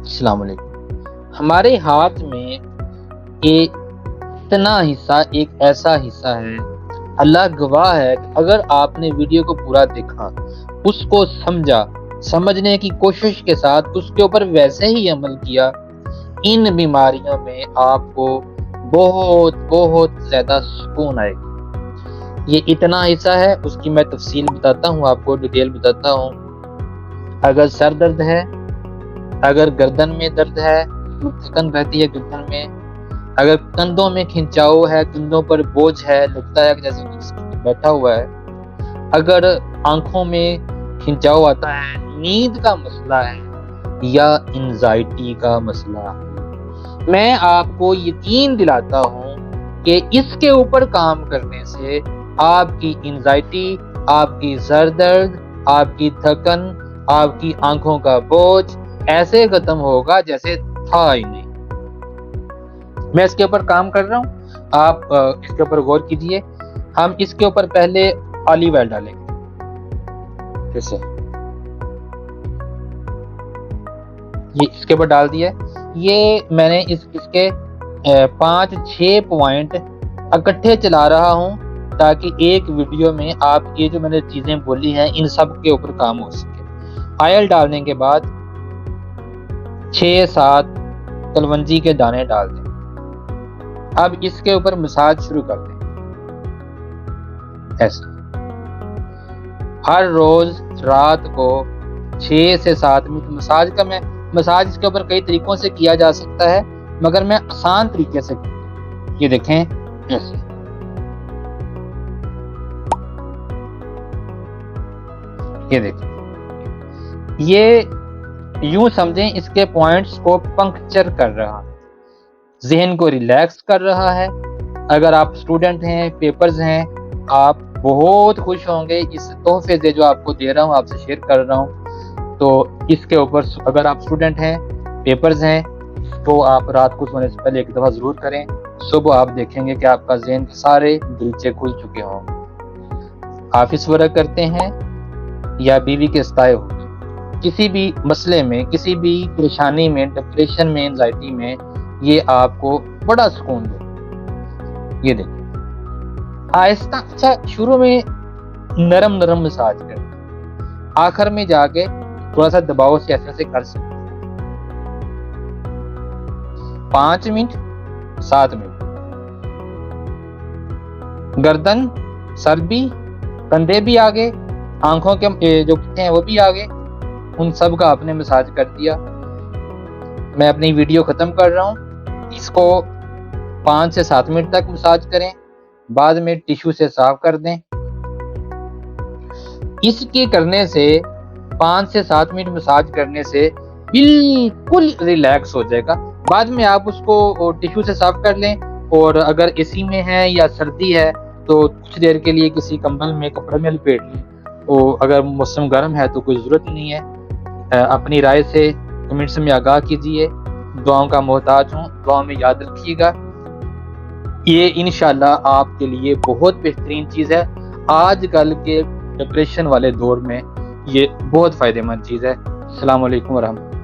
السلام علیکم۔ ہمارے ہاتھ میں ایک اتنا حصہ، ایک ایسا حصہ ہے، اللہ گواہ ہے کہ اگر آپ نے ویڈیو کو پورا دیکھا، اس کو سمجھنے کی کوشش کے ساتھ اس کے اوپر ویسے ہی عمل کیا، ان بیماریوں میں آپ کو بہت بہت زیادہ سکون آئے گا۔ یہ اتنا حصہ ہے، اس کی میں تفصیل بتاتا ہوں، آپ کو ڈیٹیل بتاتا ہوں۔ اگر سر درد ہے، اگر گردن میں درد ہے، تھکن رہتی ہے گردن میں، اگر کندھوں میں کھنچاؤ ہے، کندھوں پر بوجھ ہے، لگتا ہے کہ جیسے کچھ بیٹھا ہوا ہے، اگر آنکھوں میں کھنچاؤ آتا ہے، نیند کا مسئلہ ہے یا انزائٹی کا مسئلہ، میں آپ کو یقین دلاتا ہوں کہ اس کے اوپر کام کرنے سے آپ کی انزائٹی، آپ کی سر درد، آپ کی تھکن، آپ کی آنکھوں کا بوجھ ایسے ختم ہوگا جیسے تھا ہی نہیں۔ میں اس کے اوپر کام کر رہا ہوں، آپ اس کے اوپر غور کیجئے۔ ہم اس کے اوپر پہلے آلیو آئل ڈالیں گے، جیسے یہ اس کے اوپر ڈال دیا۔ یہ میں نے اس کے 5-6 پوائنٹ اکٹھے چلا رہا ہوں تاکہ ایک ویڈیو میں آپ یہ جو میں نے چیزیں بولی ہیں ان سب کے اوپر کام ہو سکے۔ آئل ڈالنے کے بعد 6-7 کلونجی کے دانے ڈال دیں۔ اب اس کے اوپر مساج شروع کر دیں، ایسا ہر روز رات کو 6 سے 7 منٹ مساج اس کے اوپر کئی طریقوں سے کیا جا سکتا ہے، مگر میں آسان طریقے سے کرتا ہوں۔ یہ دیکھیں ایسے، یہ دیکھیں، یہ یوں سمجھیں اس کے پوائنٹس کو پنکچر کر رہا ہے، ذہن کو ریلیکس کر رہا ہے۔ اگر آپ اسٹوڈنٹ ہیں، پیپرز ہیں، آپ بہت خوش ہوں گے اس تحفے سے جو آپ کو دے رہا ہوں، آپ سے شیئر کر رہا ہوں۔ تو اس کے اوپر اگر آپ اسٹوڈنٹ ہیں، پیپرز ہیں، تو آپ رات کو سونے سے پہلے ایک دفعہ ضرور کریں۔ صبح آپ دیکھیں گے کہ آپ کا ذہن کے سارے دریچے کھل چکے ہوں۔ آفس ورک کرتے ہیں یا بیوی کے سائے ہو، کسی بھی مسئلے میں، کسی بھی پریشانی میں، ڈپریشن میں، انزائٹی میں، یہ آپ کو بڑا سکون دے۔ یہ دیکھیں آہستہ، اچھا شروع میں نرم مساج کریں، آخر میں جا کے تھوڑا سا دباؤ سے ایسے کر سکتے ہیں۔ 5 منٹ، 7 منٹ، گردن، سر بھی، کندھے بھی آگے، آنکھوں کے جو ہیں وہ بھی آگے، ان سب کا آپ نے مساج کر دیا۔ میں اپنی ویڈیو ختم کر رہا ہوں۔ اس کو 5 سے 7 منٹ تک مساج کریں، بعد میں ٹیشو سے صاف کر دیں۔ اس کے کرنے سے 5 سے 7 منٹ مساج کرنے سے بالکل ریلیکس ہو جائے گا۔ بعد میں آپ اس کو ٹیشو سے صاف کر لیں، اور اگر اے سی میں ہے یا سردی ہے تو کچھ دیر کے لیے کسی کمبل میں، کپڑے میں لپیٹ لیں، اور اگر موسم گرم ہے تو کوئی ضرورت نہیں ہے۔ اپنی رائے سے کمنٹس میں آگاہ کیجئے۔ دعاؤں کا محتاج ہوں، دعاؤں میں یاد رکھیے گا۔ یہ انشاءاللہ آپ کے لیے بہت بہترین چیز ہے۔ آج کل کے ڈپریشن والے دور میں یہ بہت فائدہ مند چیز ہے۔ السلام علیکم ورحمۃ اللہ۔